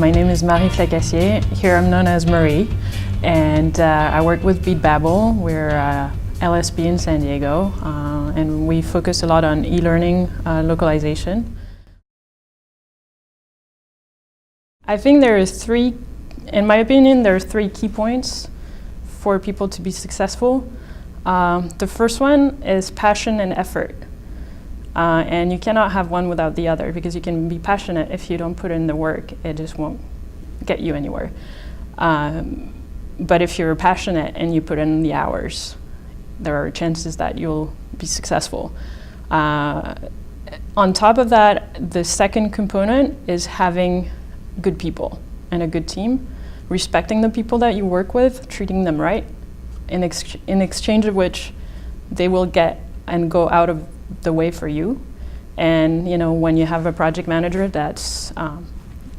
My name is Marie Flacassier. Here I'm known as Marie, and I work with BeatBabel. We're LSP in San Diego, and we focus a lot on e-learning localization. I think there are three, in my opinion, there are three key points for people to be successful. The first one is passion and effort. And you cannot have one without the other, because you can be passionate if you don't put in the work, it just won't get you anywhere. But if you're passionate and you put in the hours, there are chances that you'll be successful. On top of that, the second component is having good people and a good team, respecting the people that you work with, treating them right, in exchange of which they will get and go out of the way for you. And when you have a project manager that's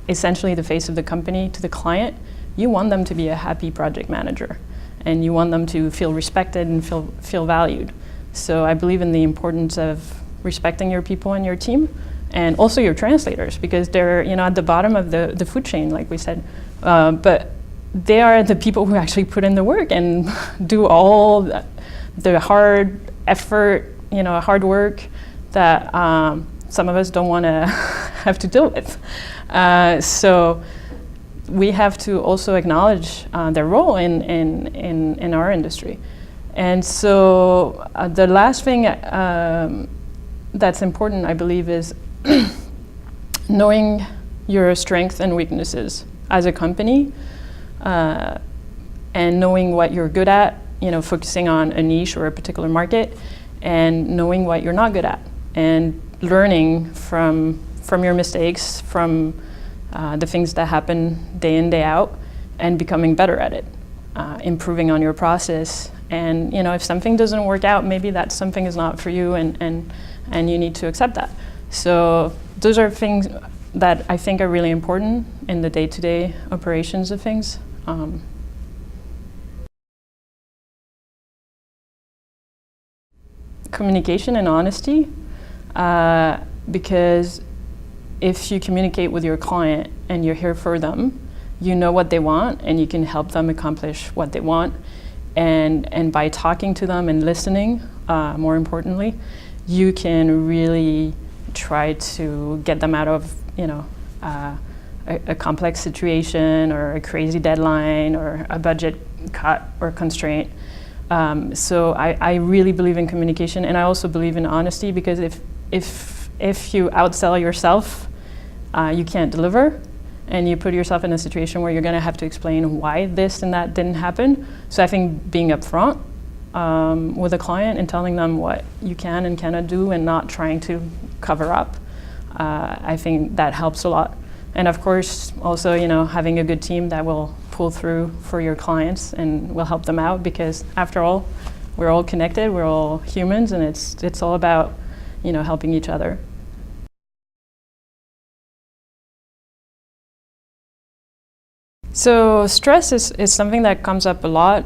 essentially the face of the company to the client, you want them to be a happy project manager, and you want them to feel respected and feel valued. So I believe in the importance of respecting your people and your team, and also your translators, because they're at the bottom of the food chain, like we said, but they are the people who actually put in the work and do all the hard effort, hard work that some of us don't want to have to deal with. So we have to also acknowledge their role in our industry. And so the last thing that's important, I believe, is knowing your strengths and weaknesses as a company, and knowing what you're good at, focusing on a niche or a particular market, and knowing what you're not good at, and learning from your mistakes, from the things that happen day in, day out, and becoming better at it, improving on your process. And if something doesn't work out, maybe that something is not for you, and you need to accept that. So those are things that I think are really important in the day-to-day operations of things. Communication and honesty, because if you communicate with your client and you're here for them, you know what they want and you can help them accomplish what they want. And by talking to them and listening, more importantly, you can really try to get them out of a complex situation or a crazy deadline or a budget cut or constraint. So I really believe in communication, and I also believe in honesty, because if you outsell yourself, you can't deliver, and you put yourself in a situation where you're going to have to explain why this and that didn't happen. So I think being upfront with a client and telling them what you can and cannot do, and not trying to cover up, I think that helps a lot. And of course, also having a good team that will pull through for your clients and will help them out, because after all, we're all connected, we're all humans, and it's all about helping each other. So stress is something that comes up a lot,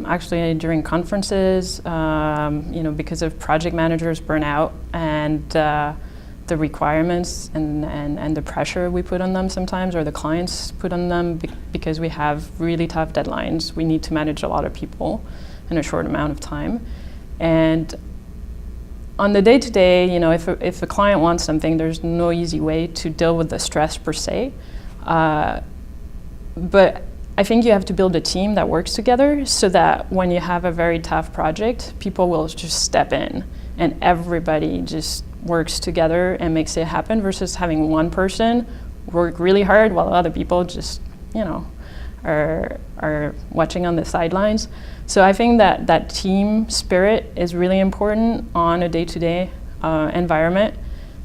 actually during conferences, because of project managers burnout and the requirements and the pressure we put on them sometimes, or the clients put on them, because we have really tough deadlines. We need to manage a lot of people in a short amount of time. And on the day-to-day, if a client wants something, there's no easy way to deal with the stress per se. But I think you have to build a team that works together, so that when you have a very tough project, people will just step in and everybody just works together and makes it happen, versus having one person work really hard while other people just are watching on the sidelines. So I think that team spirit is really important on a day-to-day environment,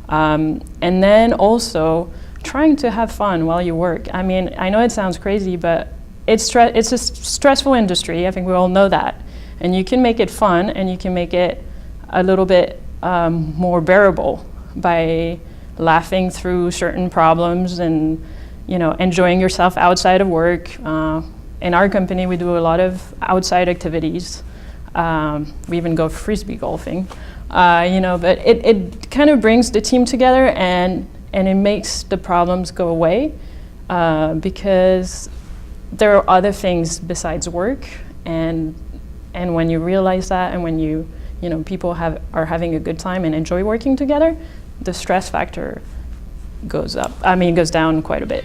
and then also trying to have fun while you work. I mean, I know it sounds crazy, but it's a stressful industry. I think we all know that, and you can make it fun, and you can make it a little bit more bearable by laughing through certain problems and enjoying yourself outside of work. In our company, we do a lot of outside activities. We even go frisbee golfing, but it kind of brings the team together, and it makes the problems go away. because there are other things besides work, and when you realize that, and when you know people are having a good time and enjoy working together, the stress factor goes down quite a bit.